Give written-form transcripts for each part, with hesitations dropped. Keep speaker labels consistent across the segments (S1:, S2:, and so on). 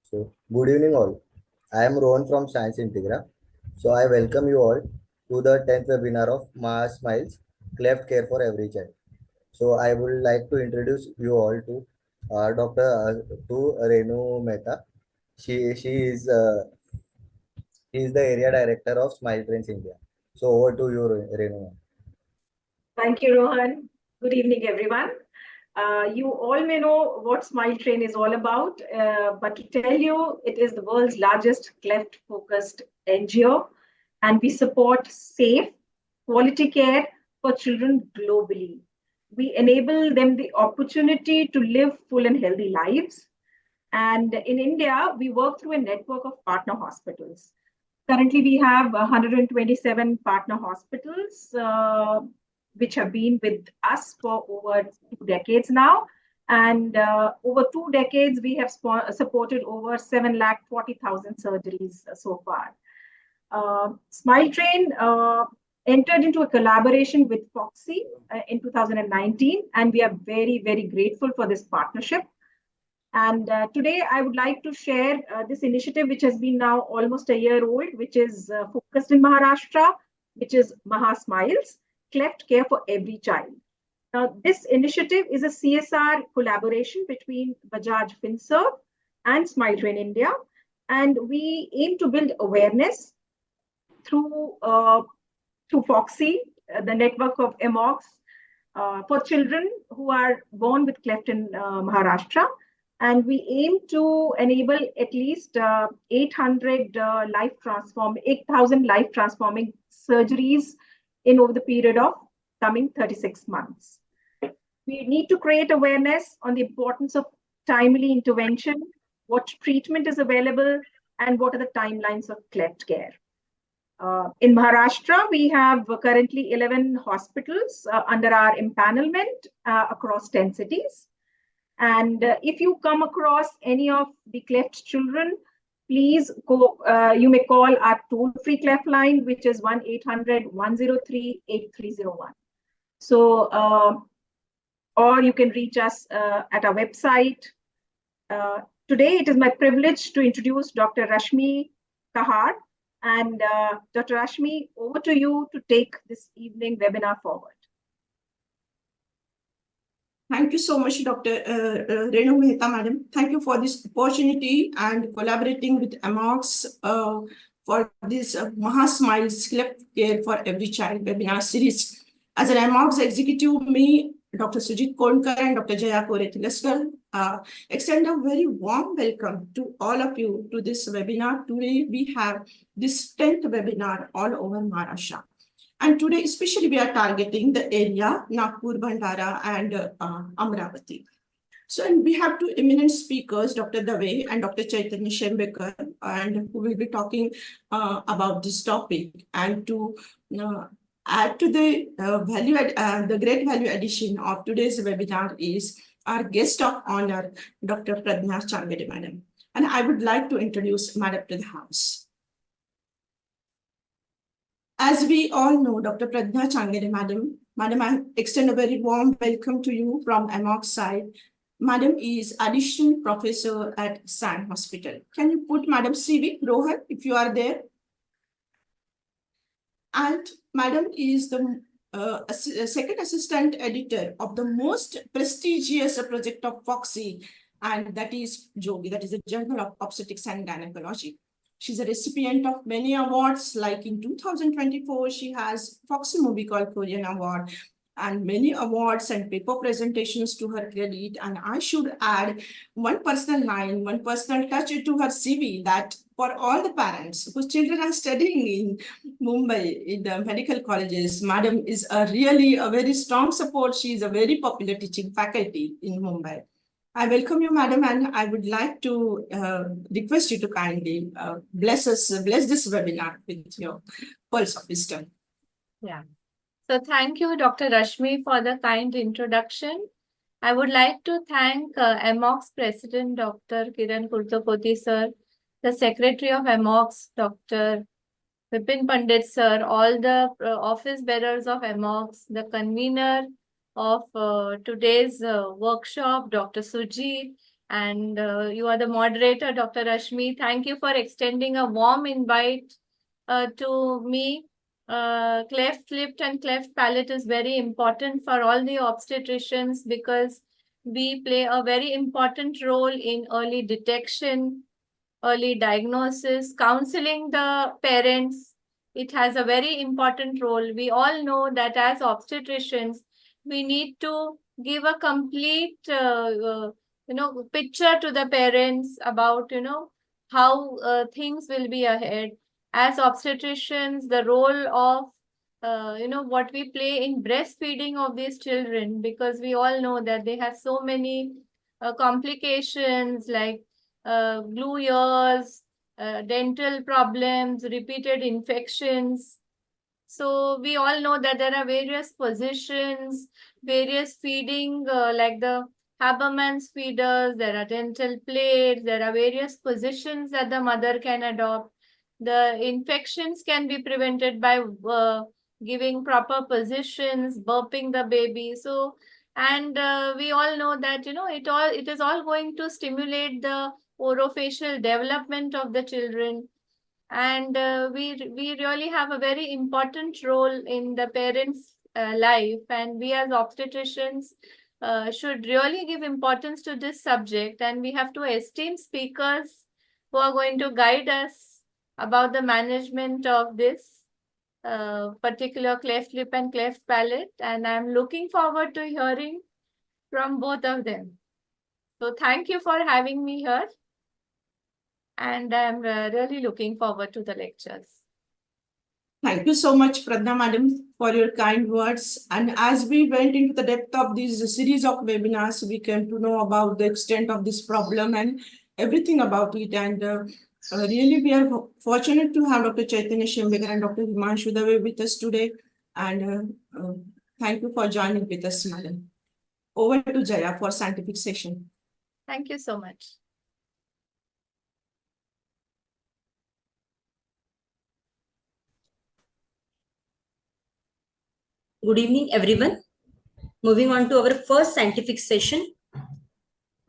S1: So, good evening, all. I am Rohan from Science Integra. So, I welcome you all to the 10th webinar of Maha Smiles Cleft Care for Every Child. So, I would like to introduce you all to Dr. To Renu Mehta. She is the area director of Smile Trains India. So, over to you, Renu.
S2: Thank you, Rohan. Good evening, everyone. You all may know what Smile Train is all about, but to tell you, it is the world's largest cleft-focused NGO, and we support safe, quality care for children globally. We enable them the opportunity to live full and healthy lives. And in India, we work through a network of partner hospitals. Currently, we have 127 partner hospitals, which have been with us for over 2 decades now. And over 2 decades, we have supported over 740,000 surgeries so far. Smile Train entered into a collaboration with Foxy in 2019, and we are very, very grateful for this partnership. And today I would like to share this initiative, which has been now almost a year old, which is focused in Maharashtra, which is Maha Smiles, Cleft Care for Every Child. Now, this initiative is a CSR collaboration between Bajaj FinServ and Smile Train India. And we aim to build awareness through, through Foxy, the network of EMOCs, for children who are born with cleft in Maharashtra. And we aim to enable at least 800 8,000 life transforming surgeries in over the period of coming 36 months. We need to create awareness on the importance of timely intervention, what treatment is available, and what are the timelines of cleft care. In Maharashtra, we have currently 11 hospitals under our empanelment across 10 cities. And if you come across any of the cleft children, please go, you may call our toll-free cleft line, which is 1-800-103-8301. So, or you can reach us at our website. Today, it is my privilege to introduce Dr. Rashmi Kahar. And Dr. Rashmi, over to you to take this evening webinar forward.
S3: Thank you so much, Dr. Renu Mehta, madam. Thank you for this opportunity and collaborating with AMOX for this Maha Smiles Cleft Care for Every Child webinar series. As an AMOX executive, me, Dr. Sujit Konkar and Dr. Jaya Kore-Tilaskar extend a very warm welcome to all of you to this webinar. Today, we have this 10th webinar all over Maharashtra. And today, especially, we are targeting the area, Nagpur, Bhandara, and Amravati. So, and we have two eminent speakers, Dr. Dave and Dr. Chaitanya Shembekar, and who will be talking about this topic. And to add to the the great value addition of today's webinar is our guest of honor, Dr. Pradnya Changade, madam. And I would like to introduce madam to the house. As we all know, Dr. Pradnya Changade, madam, I extend a very warm welcome to you from AMOX side. Madam is additional professor at SAN Hospital. Can you put Madam CV, Rohan, if you are there? And Madam is the second assistant editor of the most prestigious project of Foxy, and that is JOGI, that is the Journal of Obstetrics and Gynecology. She's a recipient of many awards, like in 2024, she has Foxy Movie Called Korean Award, and many awards and paper presentations to her credit. And I should add one personal line, one personal touch to her CV, that for all the parents whose children are studying in Mumbai, in the medical colleges, madam is really a very strong support. She is a very popular teaching faculty in Mumbai. I welcome you, madam, and I would like to request you to kindly bless this webinar with your pearls of wisdom.
S4: Yeah. So thank you, Dr. Rashmi, for the kind introduction. I would like to thank AMOX President, Dr. Kiran Kurtopoti, sir, the Secretary of AMOX, Dr. Vipin Pandit, sir, all the office bearers of AMOX, the convener of today's workshop, Dr. Sujit, And you are the moderator, Dr. Rashmi. Thank you for extending a warm invite to me. Cleft lip and cleft palate is very important for all the obstetricians because we play a very important role in early detection, early diagnosis, counseling the parents. It has a very important role. We all know that as obstetricians, we need to give a complete, picture to the parents about, how things will be ahead. As obstetricians, the role of, what we play in breastfeeding of these children, because we all know that they have so many complications like glue ears, dental problems, repeated infections. So we all know that there are various positions, various feeding, like the Haberman's feeders, there are dental plates, there are various positions that the mother can adopt. The infections can be prevented by giving proper positions, burping the baby. So, and we all know that, it is all going to stimulate the orofacial development of the children. And we really have a very important role in the parents' life, and we as obstetricians should really give importance to this subject, and we have to esteem speakers who are going to guide us about the management of this particular cleft lip and cleft palate, and I'm looking forward to hearing from both of them. So thank you for having me here, and I'm really looking forward to the lectures.
S3: Thank you so much, Pradna Madam, for your kind words. And as we went into the depth of this series of webinars, we came to know about the extent of this problem and everything about it. And really, we are fortunate to have Dr. Chaitanya Shembekar and Dr. Himanshu Dave with us today. And thank you for joining with us, Madam. Over to Jaya for scientific session.
S4: Thank you so much.
S5: Good evening, everyone. Moving on to our first scientific session.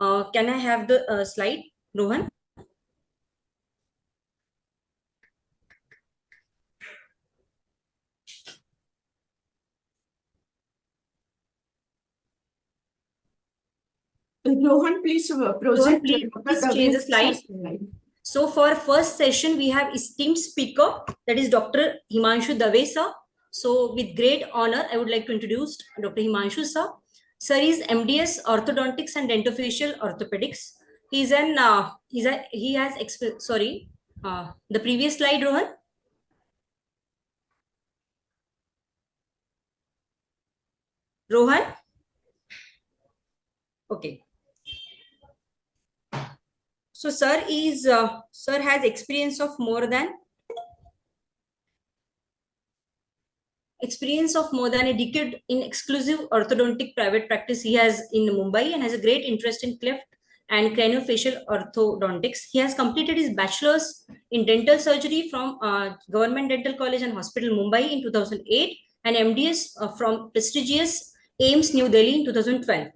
S5: Can I have the slide, Rohan?
S3: Rohan, please present.
S5: Please change the slide. So for first session, we have esteemed speaker, that is Dr. Himanshu Dave sir. So with great honor, I would like to introduce Dr. Himanshu sir. Sir is MDS Orthodontics and Dentofacial Orthopedics. He's an the previous slide, Rohan. Rohan. Okay. So sir has experience of more than a decade in exclusive orthodontic private practice he has in Mumbai, and has a great interest in cleft and craniofacial orthodontics. He has completed his bachelor's in dental surgery from Government Dental College and Hospital, Mumbai in 2008, and MDS from prestigious AIMS, New Delhi in 2012.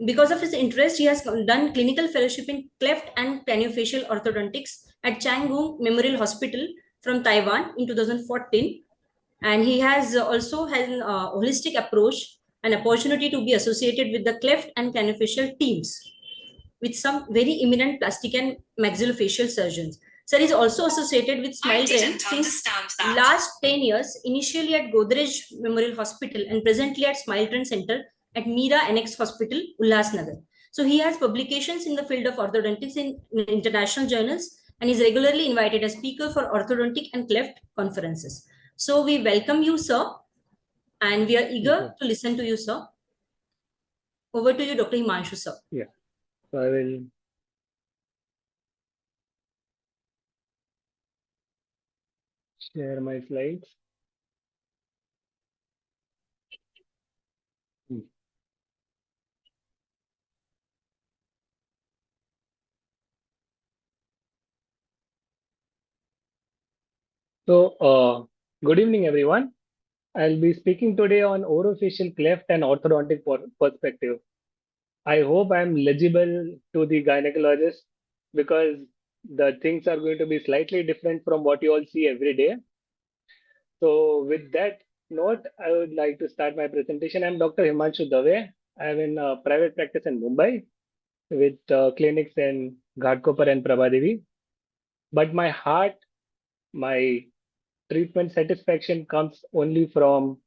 S5: Because of his interest, he has done clinical fellowship in cleft and craniofacial orthodontics at Changgung Memorial Hospital from Taiwan in 2014. And he has also had a holistic approach and opportunity to be associated with the cleft and craniofacial teams with some very eminent plastic and maxillofacial surgeons. Sir is also associated with Smile Train since last 10 years, initially at Godrej Memorial Hospital and presently at Smile Train Center at Mira Annex Hospital, Ulhasnagar. So he has publications in the field of orthodontics in international journals and is regularly invited as speaker for orthodontic and cleft conferences. So we welcome you, sir, and we are eager to listen to you, sir. Over to you, Dr. Himanshu, sir.
S6: Yeah, so I will share my slides. So, good evening, everyone. I'll be speaking today on orofacial cleft and orthodontic perspective. I hope I'm legible to the gynecologist because the things are going to be slightly different from what you all see every day. So with that note, I would like to start my presentation. I'm Dr. Himanshu Dave. I'm in private practice in Mumbai with clinics in Ghatkopar and Prabhadevi. But my heart, my treatment satisfaction comes only from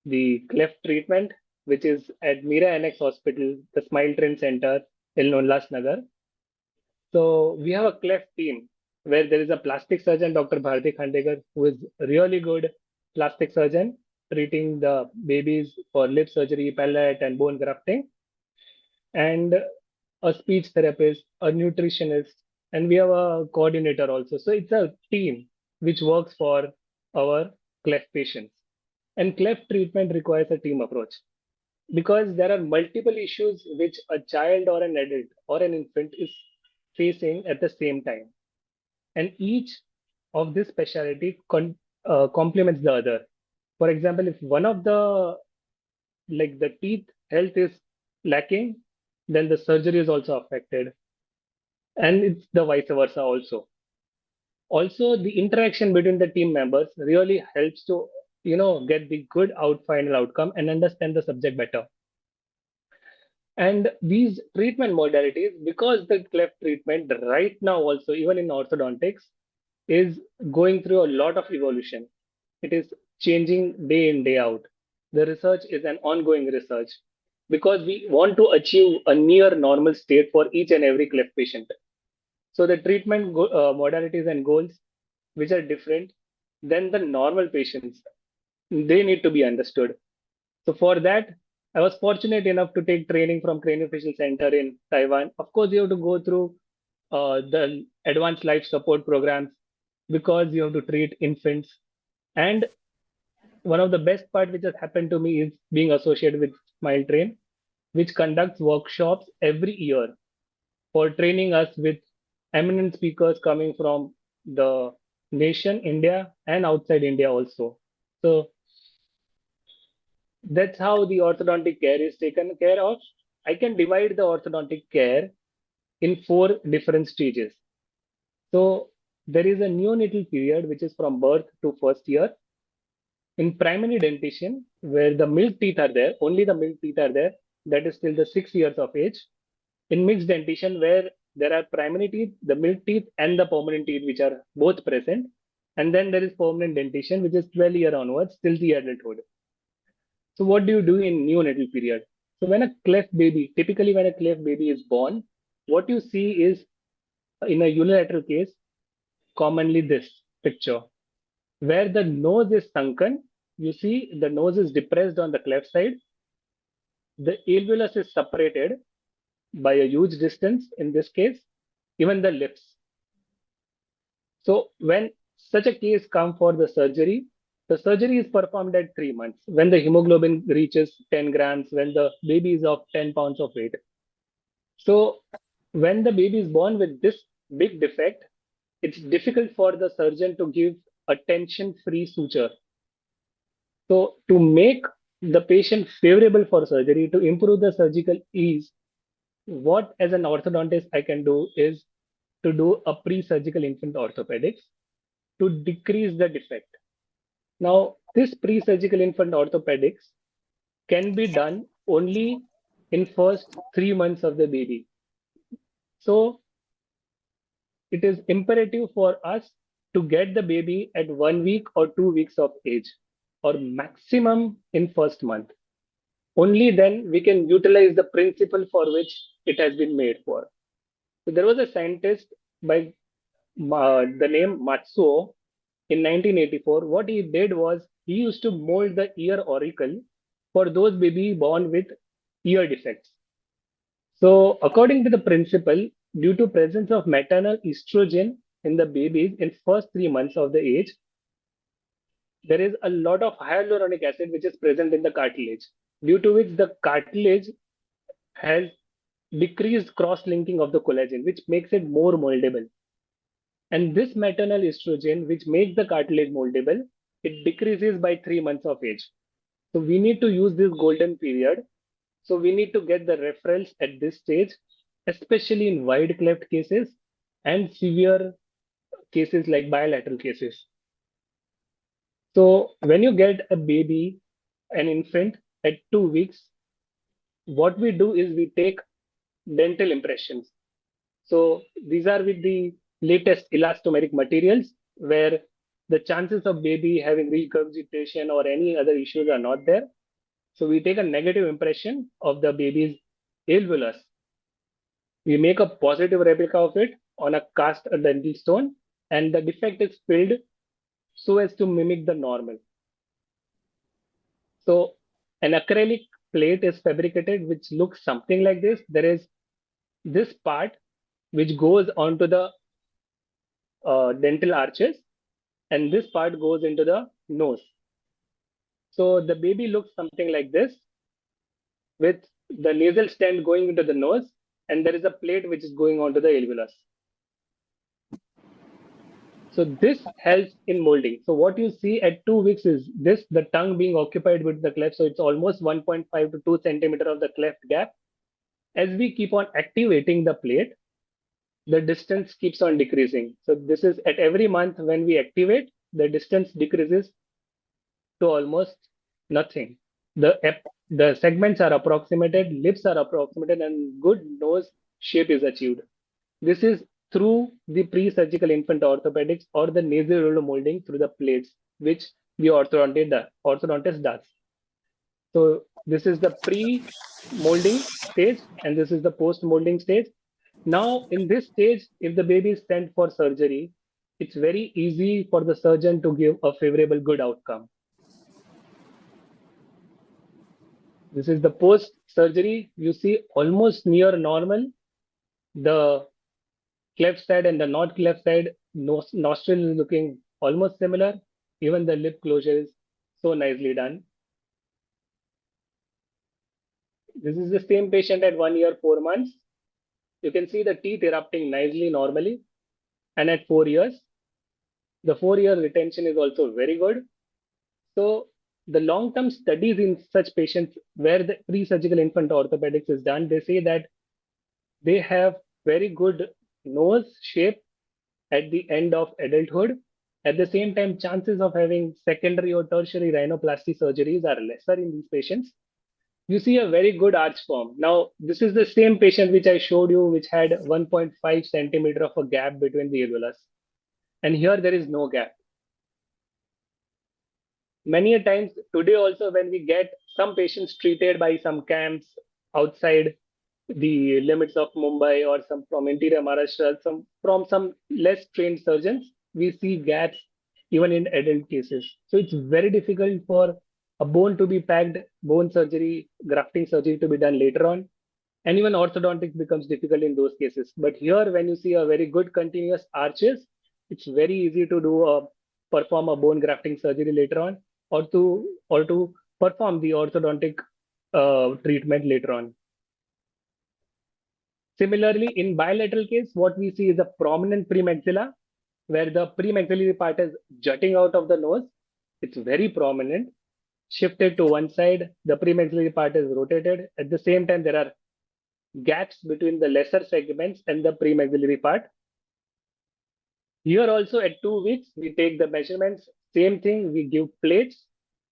S6: the cleft treatment, which is at Mira Annex Hospital, the Smile Train Center in Nagar. So we have a cleft team where there is a plastic surgeon, Dr. Bharti Khandekar, who is really good plastic surgeon treating the babies for lip surgery, palate, and bone grafting, and a speech therapist, a nutritionist, and we have a coordinator also. So it's a team which works for our cleft patients. And cleft treatment requires a team approach because there are multiple issues which a child or an adult or an infant is facing at the same time. And each of this specialty complements the other. For example, if one of the teeth health is lacking, then the surgery is also affected. And it's the vice versa also. Also, the interaction between the team members really helps to get the good final outcome and understand the subject better. And these treatment modalities, because the cleft treatment right now also, even in orthodontics, is going through a lot of evolution. It is changing day in, day out. The research is an ongoing research because we want to achieve a near normal state for each and every cleft patient. So the treatment modalities and goals, which are different than the normal patients, they need to be understood. So for that, I was fortunate enough to take training from Craniofacial Center in Taiwan. Of course, you have to go through the advanced life support programs because you have to treat infants. And one of the best part which has happened to me is being associated with Smile Train, which conducts workshops every year for training us with eminent speakers coming from the nation, India, and outside India also. So that's how the orthodontic care is taken care of. I can divide the orthodontic care in 4 different stages. So there is a neonatal period, which is from birth to first year. In primary dentition, where the milk teeth are there, only the milk teeth are there, that is till the 6 years of age. In mixed dentition, where there are primary teeth, the milk teeth, and the permanent teeth, which are both present. And then there is permanent dentition, which is 12 years onwards till the adulthood. So what do you do in neonatal period? So when a cleft baby, typically when a cleft baby is born, what you see is in a unilateral case, commonly this picture, where the nose is sunken. You see the nose is depressed on the cleft side. The alveolus is separated by a huge distance, in this case, even the lips. So when such a case comes for the surgery is performed at 3 months when the hemoglobin reaches 10 grams, when the baby is of 10 pounds of weight. So when the baby is born with this big defect, it's difficult for the surgeon to give a tension-free suture. So to make the patient favorable for surgery, to improve the surgical ease, what as an orthodontist I can do is to do a pre-surgical infant orthopedics to decrease the defect. Now, this pre-surgical infant orthopedics can be done only in first 3 months of the baby. So it is imperative for us to get the baby at 1 week or 2 weeks of age, or maximum in first month. Only then we can utilize the principle for which it has been made for. So there was a scientist by the name Matsuo in 1984. What he did was he used to mold the ear auricle for those babies born with ear defects. So according to the principle, due to presence of maternal estrogen in the babies in first 3 months of the age, there is a lot of hyaluronic acid which is present in the cartilage, due to which the cartilage has decreased cross-linking of the collagen, which makes it more moldable. And this maternal estrogen, which makes the cartilage moldable, it decreases by 3 months of age. So we need to use this golden period So we need to get the referrals at this stage, especially in wide cleft cases and severe cases like bilateral cases. So when you get a baby, an infant at 2 weeks, what we do is we take dental impressions. So these are with the latest elastomeric materials where the chances of baby having regurgitation or any other issues are not there. So we take a negative impression of the baby's alveolus. We make a positive replica of it on a cast dental stone, and the defect is filled so as to mimic the normal. So an acrylic plate is fabricated which looks something like this. There is this part which goes onto the dental arches, and this part goes into the nose. So the baby looks something like this, with the nasal stand going into the nose, and there is a plate which is going onto the alveolus. So this helps in molding. So what you see at 2 weeks is this, the tongue being occupied with the cleft. So it's almost 1.5 to 2 centimeter of the cleft gap. As we keep on activating the plate, the distance keeps on decreasing. So this is at every month when we activate, the distance decreases to almost nothing. The segments are approximated, lips are approximated, and good nose shape is achieved. This is through the pre-surgical infant orthopedics or the nasal roller molding through the plates, which the orthodontist does. So this is the pre-molding stage, and this is the post-molding stage. Now, in this stage, if the baby is sent for surgery, it's very easy for the surgeon to give a favorable good outcome. This is the post-surgery. You see almost near normal. The cleft side and the not cleft side nostril is looking almost similar. Even the lip closure is so nicely done. This is the same patient at 1 year, 4 months. You can see the teeth erupting nicely normally. And at 4 years, the 4-year retention is also very good. So the long-term studies in such patients where the pre-surgical infant orthopedics is done, they say that they have very good nose shape at the end of adulthood. At the same time, chances of having secondary or tertiary rhinoplasty surgeries are lesser in these patients. You see a very good arch form. Now, this is the same patient which I showed you, which had 1.5 centimeter of a gap between the alveolus. And here there is no gap. Many a times today also, when we get some patients treated by some camps outside the limits of Mumbai or some from interior Maharashtra, from some less trained surgeons, we see gaps even in adult cases. So it's very difficult for a bone to be packed, bone surgery, grafting surgery to be done later on. And even orthodontics becomes difficult in those cases. But here, when you see a very good continuous arches, it's very easy to perform a bone grafting surgery later on, or to perform the orthodontic treatment later on. Similarly, in bilateral case, what we see is a prominent premaxilla, where the premaxillary part is jutting out of the nose. It's very prominent. Shifted to one side, the premaxillary part is rotated. At the same time, there are gaps between the lesser segments and the premaxillary part. Here also at 2 weeks, we take the measurements. Same thing, we give plates,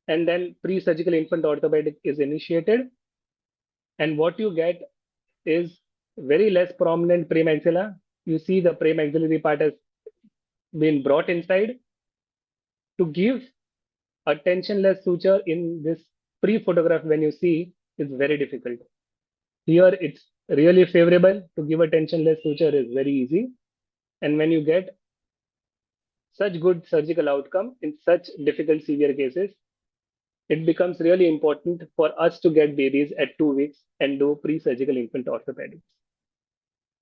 S6: and then pre-surgical infant orthopedic is initiated. And what you get is very less prominent premaxilla. You see the premaxillary part has been brought inside. To give a tensionless suture in this pre-photograph, when you see, is very difficult. Here it's really favorable. To give a tensionless suture is very easy. And when you get such good surgical outcome in such difficult severe cases, it becomes really important for us to get babies at 2 weeks and do pre-surgical infant orthopedics.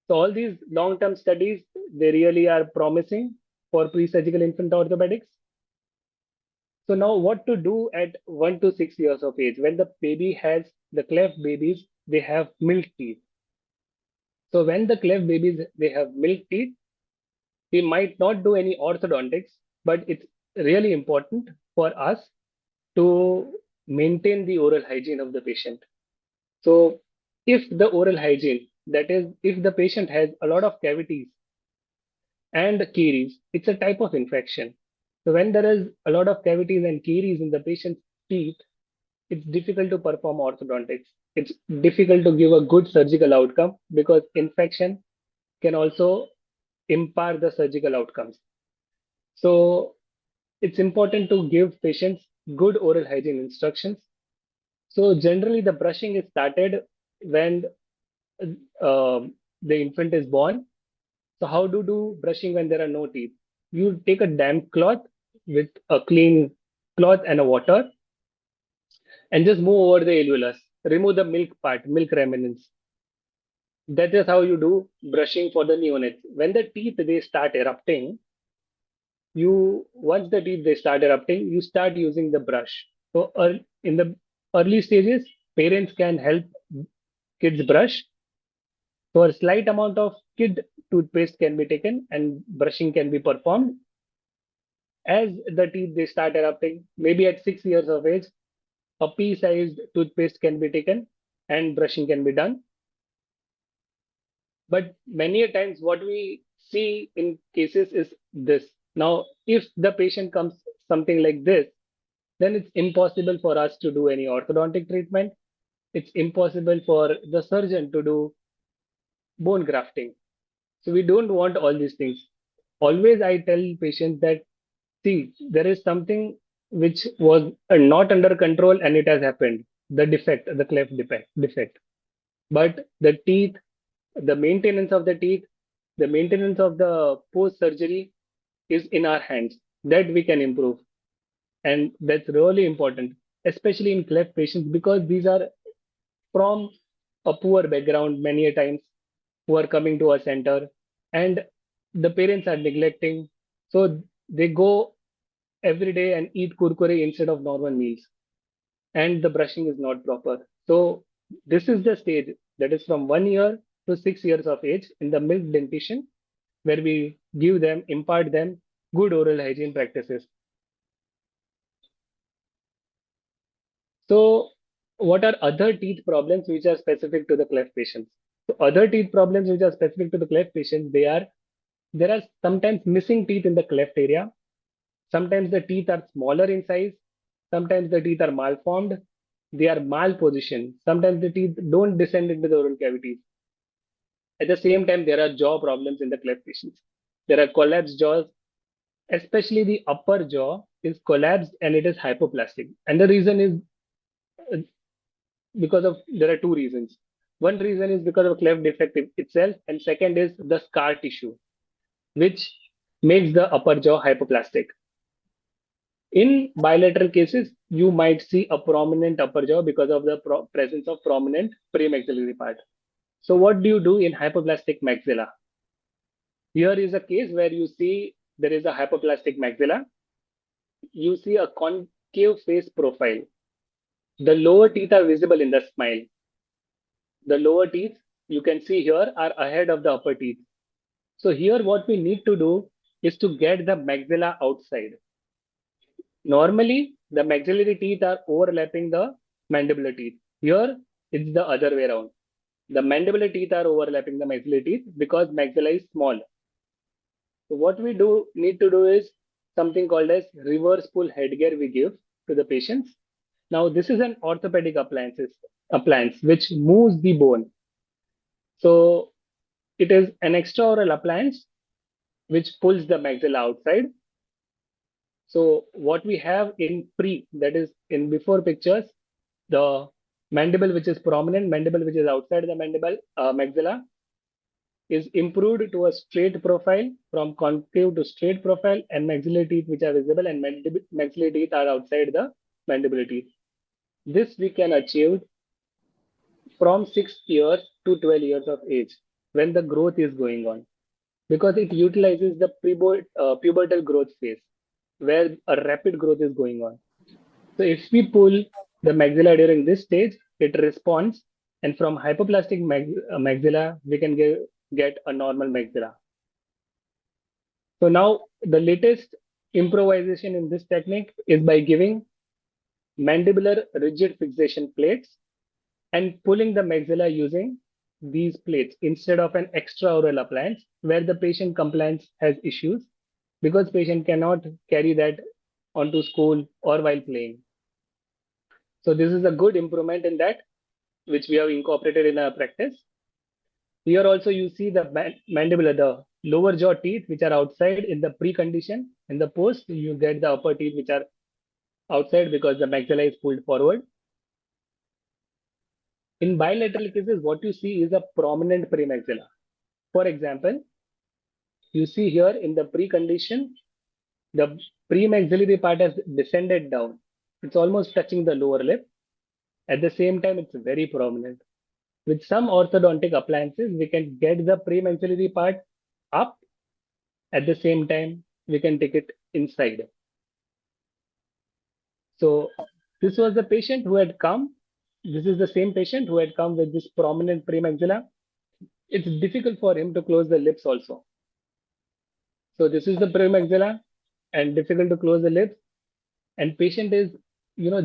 S6: So all these long-term studies, they really are promising for pre-surgical infant orthopedics. So now what to do at 1 to 6 years of age? When the baby has, the cleft babies, they have milk teeth. So when the cleft babies, they have milk teeth, we might not do any orthodontics, but it's really important for us to maintain the oral hygiene of the patient. So if the oral hygiene, that is, if the patient has a lot of cavities and caries, it's a type of infection. So when there is a lot of cavities and caries in the patient's teeth, it's difficult to perform orthodontics. It's difficult to give a good surgical outcome because infection can also impair the surgical outcomes. So it's important to give patients good oral hygiene instructions. So generally the brushing is started when the infant is born. So how to do brushing when there are no teeth? You take a damp cloth with a clean cloth and a water and just move over the alveolus. Remove the milk part, milk remnants. That is how you do brushing for the neonates. When the teeth they start erupting, once the teeth they start erupting, you start using the brush. So in the early stages, parents can help kids brush. So a slight amount of kid toothpaste can be taken and brushing can be performed. As the teeth they start erupting, maybe at 6 years of age, a pea-sized toothpaste can be taken and brushing can be done. But many a times what we see in cases is this. Now, if the patient comes something like this, then it's impossible for us to do any orthodontic treatment. It's impossible for the surgeon to do bone grafting. So we don't want all these things. Always I tell patients that, see, there is something which was not under control and it has happened. The defect, the cleft defect. But the teeth, the maintenance of the teeth, the maintenance of the post surgery is in our hands. That we can improve. And that's really important, especially in cleft patients, because these are from a poor background many a times who are coming to our center and the parents are neglecting. So they go every day and eat kurkure instead of normal meals. And the brushing is not proper. So this is the stage that is from 1 year to 6 years of age in the milk dentition, where we give them, impart them good oral hygiene practices. So what are other teeth problems which are specific to the cleft patients? So other teeth problems which are specific to the cleft patients, there are sometimes missing teeth in the cleft area. Sometimes the teeth are smaller in size. Sometimes the teeth are malformed. They are malpositioned. Sometimes the teeth don't descend into the oral cavities. At the same time, there are jaw problems in the cleft patients. There are collapsed jaws, especially the upper jaw is collapsed and it is hypoplastic. And the reason is there are two reasons. One reason is because of cleft defect itself, and second is the scar tissue, which makes the upper jaw hypoplastic. In bilateral cases, you might see a prominent upper jaw because of the presence of prominent premaxillary part. So what do you do in hypoplastic maxilla? Here is a case where you see there is a hypoplastic maxilla. You see a concave face profile. The lower teeth are visible in the smile. The lower teeth you can see here are ahead of the upper teeth. So here what we need to do is to get the maxilla outside. Normally, the maxillary teeth are overlapping the mandibular teeth. Here, it's the other way around. The mandibular teeth are overlapping the maxillary teeth because maxilla is small. So what we need to do is something called as reverse pull headgear we give to the patients. Now, this is an orthopedic appliance which moves the bone. So it is an extraoral appliance which pulls the maxilla outside. So what we have in that is in before pictures, the mandible which is prominent, mandible which is outside the mandible, maxilla is improved to a straight profile, from concave to straight profile, and maxillary teeth which are visible and maxillary teeth are outside the mandibular teeth. This we can achieve from 6 years to 12 years of age when the growth is going on, because it utilizes the pubertal growth phase where a rapid growth is going on. So if we pull the maxilla during this stage, it responds, and from hypoplastic maxilla, we can get a normal maxilla. So now the latest improvisation in this technique is by giving mandibular rigid fixation plates and pulling the maxilla using these plates instead of an extraoral appliance where the patient compliance has issues because patient cannot carry that onto school or while playing. So this is a good improvement in that, which we have incorporated in our practice. Here also you see the mandibular, the lower jaw teeth, which are outside in the precondition. In the post, you get the upper teeth, which are outside because the maxilla is pulled forward. In bilateral cases, what you see is a prominent premaxilla. For example, you see here in the precondition, the premaxillary part has descended down. It's almost touching the lower lip. At the same time, it's very prominent. With some orthodontic appliances, we can get the premaxillary part up. At the same time, we can take it inside. So this was the patient who had come. This is the same patient who had come with this prominent premaxilla. It's difficult for him to close the lips also. So this is the premaxilla and difficult to close the lips. And patient is,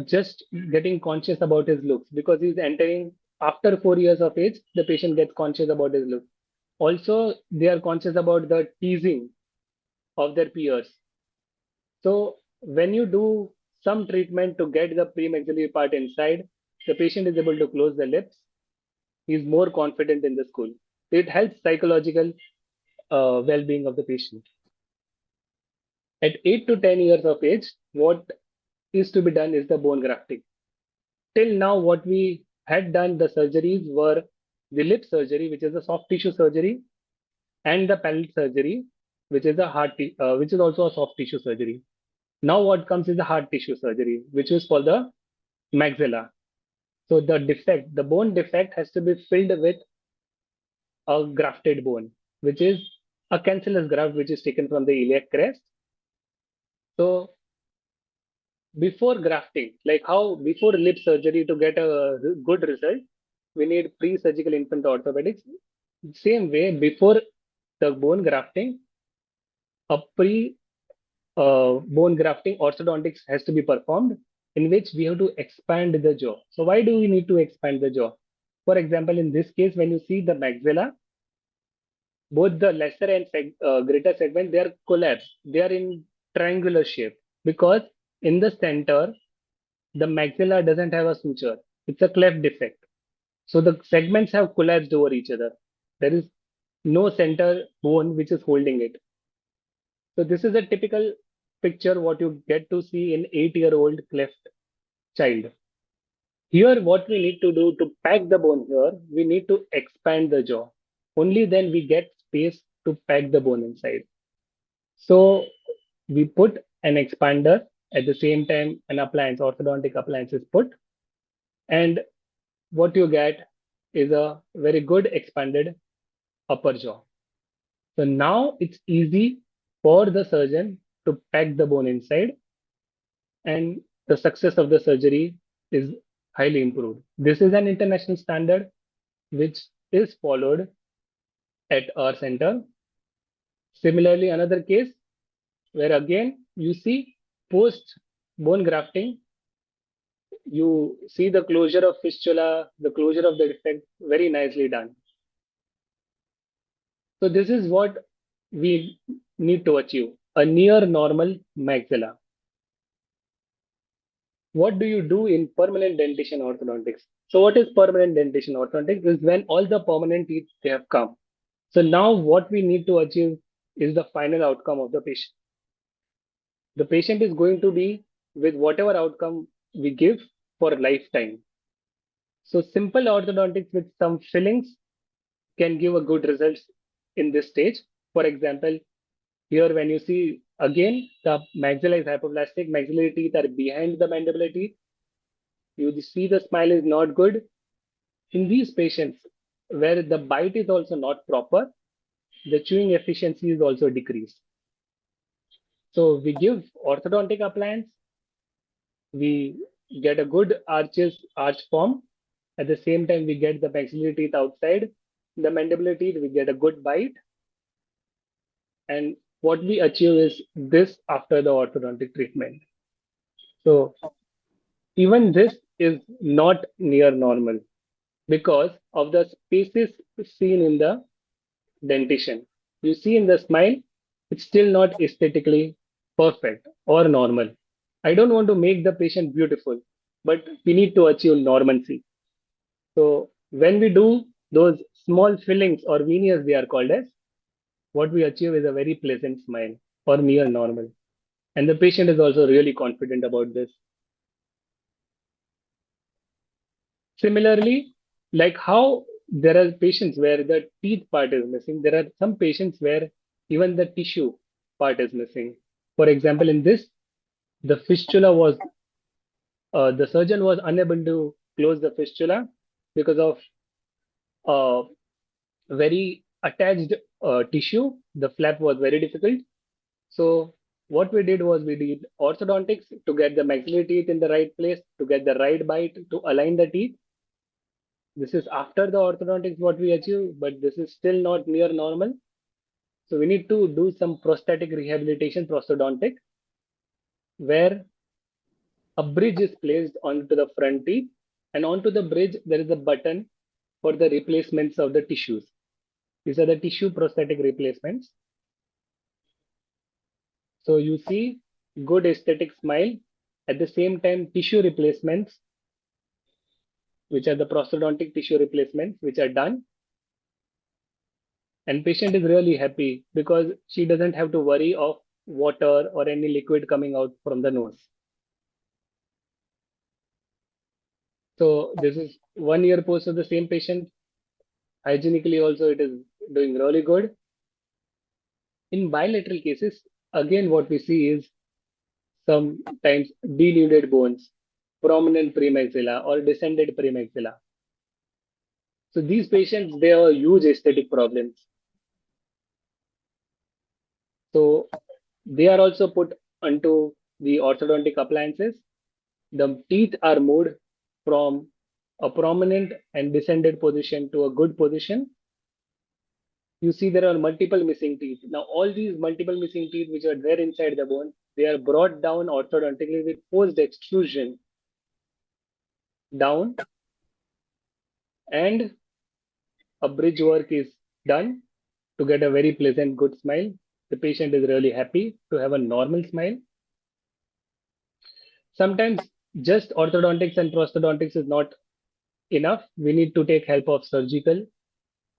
S6: just getting conscious about his looks because he's entering after 4 years of age, the patient gets conscious about his looks. Also, they are conscious about the teasing of their peers. So when you do some treatment to get the premaxillary part inside, the patient is able to close the lips. He's more confident in the school. It helps psychological well-being of the patient. At 8 to 10 years of age, what is to be done is the bone grafting. Till now, what we had done, the surgeries were the lip surgery, which is a soft tissue surgery, and the palate surgery, which is which is also a soft tissue surgery. Now what comes is the hard tissue surgery, which is for the maxilla. So the bone defect has to be filled with a grafted bone, which is a cancellous graft, which is taken from the iliac crest. So before grafting, like how before lip surgery to get a good result, we need pre-surgical infant orthopedics. Same way, before the bone grafting, a bone grafting orthodontics has to be performed, in which we have to expand the jaw. So why do we need to expand the jaw? For example, in this case, when you see the maxilla, both the lesser and greater segment, they are collapsed. They are in triangular shape because in the center, the maxilla doesn't have a suture. It's a cleft defect. So the segments have collapsed over each other. There is no center bone which is holding it. So this is a typical picture what you get to see in 8-year-old cleft child. Here, what we need to do to pack the bone here, we need to expand the jaw. Only then we get space to pack the bone inside. So we put an expander, at the same time an appliance, orthodontic appliance is put, and what you get is a very good expanded upper jaw. So now it's easy for the surgeon to pack the bone inside, and the success of the surgery is highly improved. This is an international standard which is followed at our center. Similarly, another case where again you see post bone grafting, you see the closure of fistula, the closure of the defect, very nicely done. So this is what we need to achieve, a near normal maxilla. What do you do in permanent dentition orthodontics? So what is permanent dentition orthodontics? Is when all the permanent teeth they have come. So now what we need to achieve is the final outcome of the patient. The patient is going to be with whatever outcome we give for a lifetime. So simple orthodontics with some fillings can give a good results in this stage. For example, here when you see again the maxilla is hypoplastic, maxillary teeth are behind the mandibular teeth. You see the smile is not good. In these patients where the bite is also not proper, the chewing efficiency is also decreased. So we give orthodontic appliance, we get a good arch form. At the same time, we get the maxillary teeth outside the mandibular teeth, we get a good bite. And what we achieve is this after the orthodontic treatment. So even this is not near normal. because of the spaces seen in the dentition. You see in the smile, it's still not aesthetically perfect or normal. I don't want to make the patient beautiful, but we need to achieve normalcy. So when we do those small fillings or veneers, they are called as, what we achieve is a very pleasant smile or near normal. And the patient is also really confident about this. Similarly, like how there are patients where the teeth part is missing, there are some patients where even the tissue part is missing. For example, in this, the fistula was, the surgeon was unable to close the fistula because of very attached tissue. The flap was very difficult. So what we did was we did orthodontics to get the maxillary teeth in the right place, to get the right bite, to align the teeth. This is after the orthodontics what we achieve, but this is still not near normal. So we need to do some prosthetic rehabilitation, prosthodontic, where a bridge is placed onto the front teeth, and onto the bridge there is a button for the replacements of the tissues. These are the tissue prosthetic replacements. So you see good aesthetic smile, at the same time tissue replacements, which are the prosthodontic tissue replacements, which are done. And patient is really happy because she doesn't have to worry of water or any liquid coming out from the nose. So this is 1 year post of the same patient. Hygienically also it is doing really good. In bilateral cases, again what we see is sometimes denuded bones, prominent premaxilla or descended premaxilla. So these patients, they have huge aesthetic problems. So they are also put onto the orthodontic appliances. The teeth are moved from a prominent and descended position to a good position. You see there are multiple missing teeth. Now all these multiple missing teeth which are there inside the bone, they are brought down orthodontically with forced extrusion down, and a bridge work is done to get a very pleasant, good smile. The patient is really happy to have a normal smile. Sometimes just orthodontics and prosthodontics is not enough. We need to take help of surgical,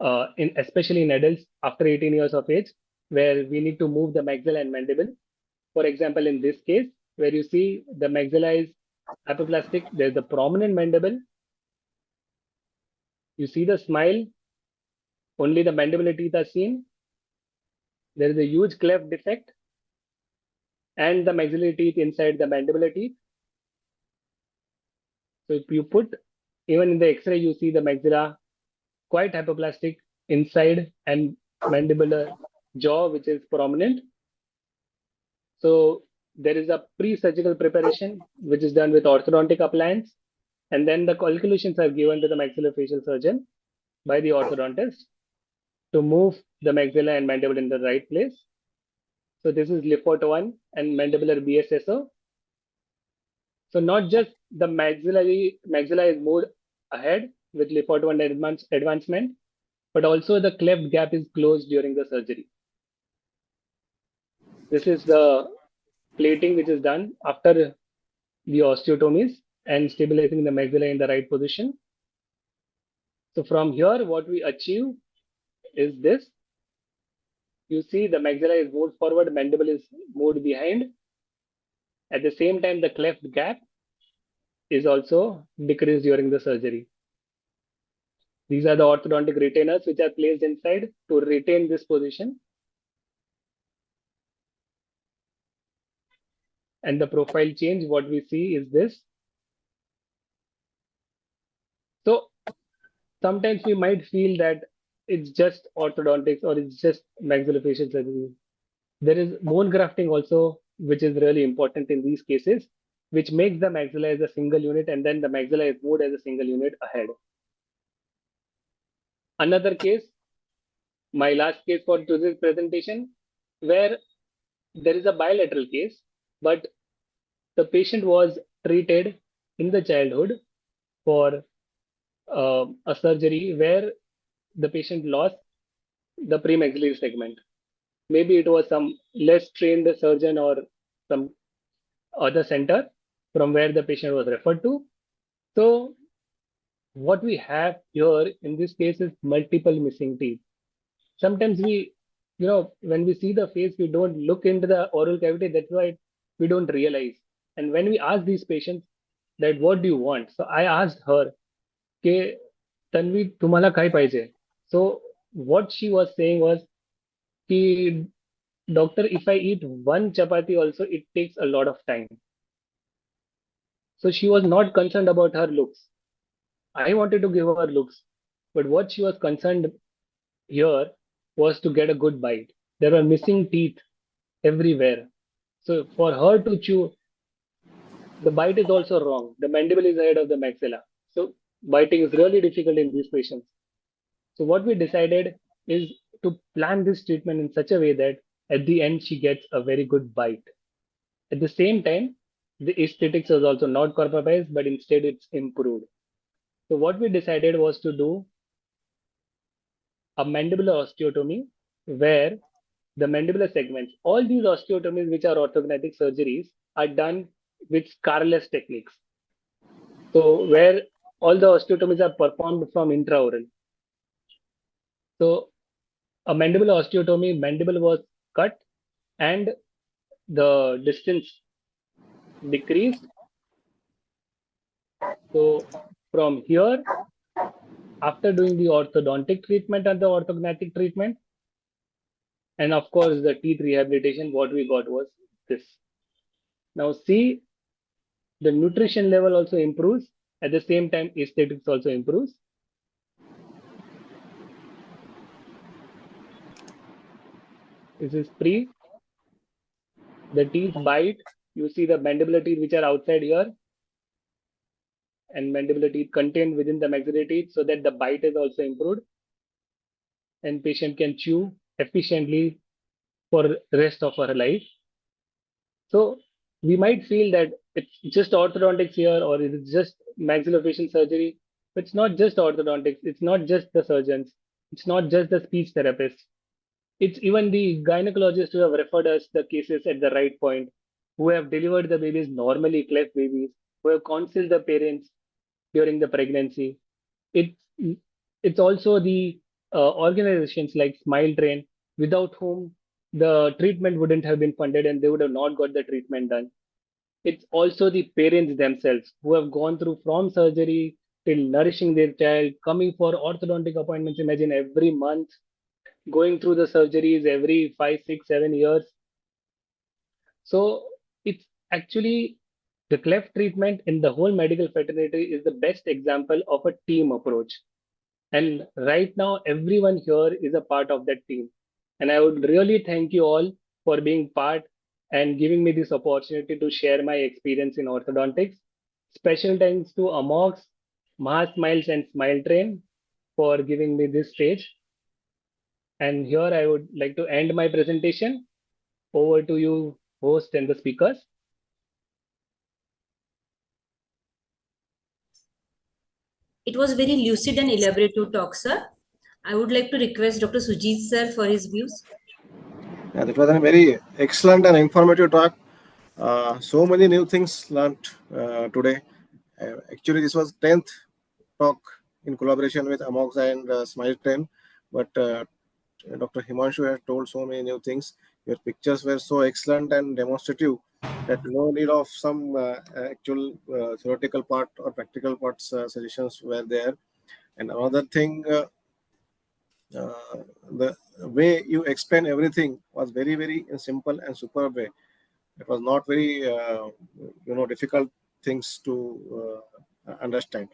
S6: especially in adults after 18 years of age, where we need to move the maxilla and mandible. For example, in this case, where you see the maxilla is apoplastic, there's a prominent mandible. You see the smile, only the mandibular teeth are seen. There is a huge cleft defect and the maxillary teeth inside the mandibular teeth. So if you put, even in the X-ray, you see the maxilla quite hypoplastic inside and mandibular jaw, which is prominent. So there is a pre-surgical preparation, which is done with orthodontic appliance. And then the calculations are given to the maxillofacial surgeon by the orthodontist to move the maxilla and mandible in the right place. So this is Lefort 1 and mandibular BSSO. So not just the maxilla is moved ahead with Lefort 1 advancement, but also the cleft gap is closed during the surgery. This is the plating which is done after the osteotomies and stabilizing the maxilla in the right position. So from here, what we achieve is this. You see the maxilla is moved forward, mandible is moved behind. At the same time, the cleft gap is also decreased during the surgery. These are the orthodontic retainers which are placed inside to retain this position. And the profile change, what we see is this. So sometimes we might feel that it's just orthodontics or it's just maxillofacial surgery. There is bone grafting also, which is really important in these cases, which makes the maxilla as a single unit, and then the maxilla is moved as a single unit ahead. Another case, my last case for today's presentation, where there is a bilateral case, but the patient was treated in the childhood for a surgery where the patient lost the premaxillary segment. Maybe it was some less trained surgeon or some other center from where the patient was referred to. So what we have here in this case is multiple missing teeth. Sometimes we, when we see the face, we don't look into the oral cavity. That's why we don't realize. And when we ask these patients that what do you want? So I asked her, "Ke Tanvi, tumhala kai pahije?" So what she was saying was, "Ki doctor, if I eat one chapati also, it takes a lot of time." So she was not concerned about her looks. I wanted to give her looks, but what she was concerned here was to get a good bite. There were missing teeth everywhere. So for her to chew, the bite is also wrong. The mandible is ahead of the maxilla. So biting is really difficult in these patients. So what we decided is to plan this treatment in such a way that at the end she gets a very good bite. At the same time, the aesthetics was also not compromised, but instead it's improved. So what we decided was to do a mandibular osteotomy where the mandibular segments, all these osteotomies which are orthognathic surgeries are done with scarless techniques. So where all the osteotomies are performed from intraoral. So a mandibular osteotomy, mandible was cut and the distance decreased. So from here, after doing the orthodontic treatment and the orthognathic treatment, and of course the teeth rehabilitation, what we got was this. Now see, the nutrition level also improves. At the same time, aesthetics also improves. This is pre. The teeth bite. You see the mandibular teeth which are outside here, and mandibular teeth contained within the maxillary teeth, so that the bite is also improved, and patient can chew efficiently for the rest of her life. So we might feel that it's just orthodontics here, or it's just maxillofacial surgery. But it's not just orthodontics. It's not just the surgeons. It's not just the speech therapists. It's even the gynecologists who have referred us the cases at the right point, who have delivered the babies normally, cleft babies, who have counseled the parents during the pregnancy. It's it's also the organizations like Smile Train, without whom the treatment wouldn't have been funded and they would have not got the treatment done. It's also the parents themselves who have gone through from surgery till nourishing their child, coming for orthodontic appointments. Imagine every month, going through the surgeries every 5, 6, 7 years. So it's actually the cleft treatment in the whole medical fraternity is the best example of a team approach. And right now, everyone here is a part of that team. And I would really thank you all for being part and giving me this opportunity to share my experience in orthodontics. Special thanks to Amox, Maha Smiles, and Smile Train for giving me this stage. And here I would like to end my presentation. Over to you, host and the speakers.
S5: It was very lucid and elaborative talk, sir. I would like to request Dr. Sujit sir for his views.
S7: Yeah, that was a very excellent and informative talk. So many new things learned today. Actually, this was 10th talk in collaboration with Amox and Smile Train. But Dr. Himanshu has told so many new things. Your pictures were so excellent and demonstrative that no need of some actual theoretical part or practical parts suggestions were there. And another thing, the way you explain everything was very, very simple and superb way. It was not very, difficult things to understand.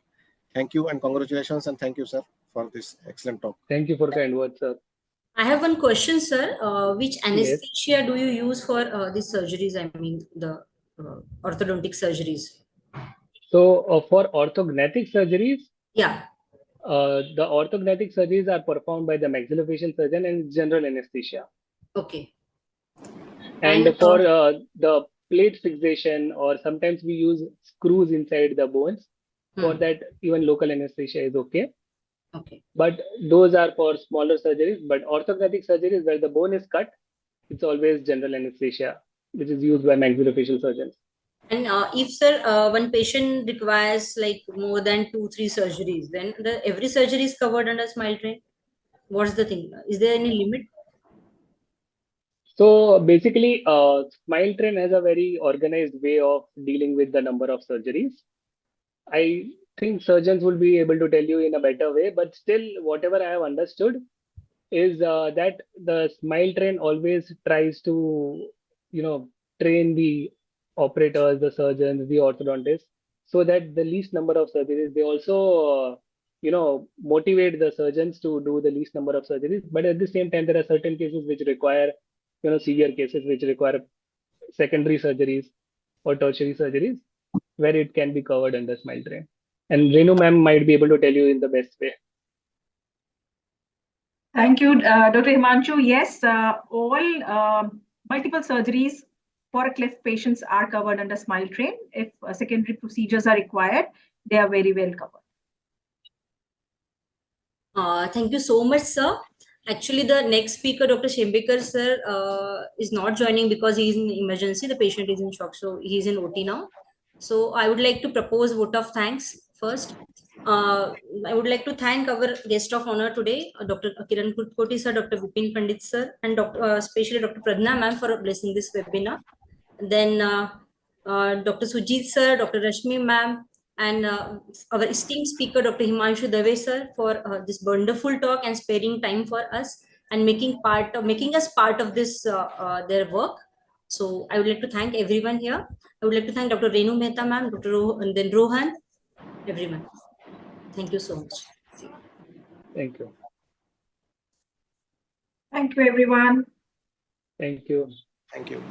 S7: Thank you and congratulations, and thank you, sir, for this excellent talk.
S6: Thank you for kind words, sir.
S5: I have one question, sir. Which
S6: Yes.
S5: anesthesia do you use for these surgeries? I mean, the orthodontic surgeries.
S6: So for orthognathic surgeries,
S5: Yeah.
S6: the orthognathic surgeries are performed by the maxillofacial surgeon and general anesthesia.
S5: Okay.
S6: And for the plate fixation, or sometimes we use screws inside the bones, For that, even local anesthesia is okay.
S5: Okay.
S6: But those are for smaller surgeries. But orthognathing surgeries where the bone is cut, it's always general anesthesia, which is used by maxillofacial surgeons.
S5: And if, sir, one patient requires like more than 2-3 surgeries, then every surgery is covered under Smile Train. What's the thing? Is there any limit?
S6: So basically, Smile Train has a very organized way of dealing with the number of surgeries. I think surgeons will be able to tell you in a better way, but still, whatever I have understood is that the Smile Train always tries to, train the operators, the surgeons, the orthodontists, so that the least number of surgeries. They also, motivate the surgeons to do the least number of surgeries. But at the same time, there are certain cases which require, severe cases which require secondary surgeries or tertiary surgeries, where it can be covered under Smile Train. And Renu ma'am might be able to tell you in the best way.
S2: Thank you, Dr. Himanshu. Yes, all multiple surgeries for cleft patients are covered under Smile Train. If secondary procedures are required, they are very well covered.
S5: Thank you so much, sir. Actually, the next speaker, Dr. Shembekar, sir, is not joining because he is in emergency. The patient is in shock, so he is in OT now. So I would like to propose vote of thanks first. I would like to thank our guest of honor today, Dr. Kiran Kurtkoti sir, Dr. Vipin Pandit sir, and especially Dr. Pradna ma'am for blessing this webinar. Then Dr. Sujit sir, Dr. Rashmi ma'am, and our esteemed speaker, Dr. Himanshu Dave sir, for this wonderful talk and sparing time for us and making us part of this their work. So I would like to thank everyone here. I would like to thank Dr. Renu Mehta ma'am, and then Rohan, everyone. Thank you so much.
S6: Thank you.
S2: Thank you, everyone.
S6: Thank you.
S7: Thank you.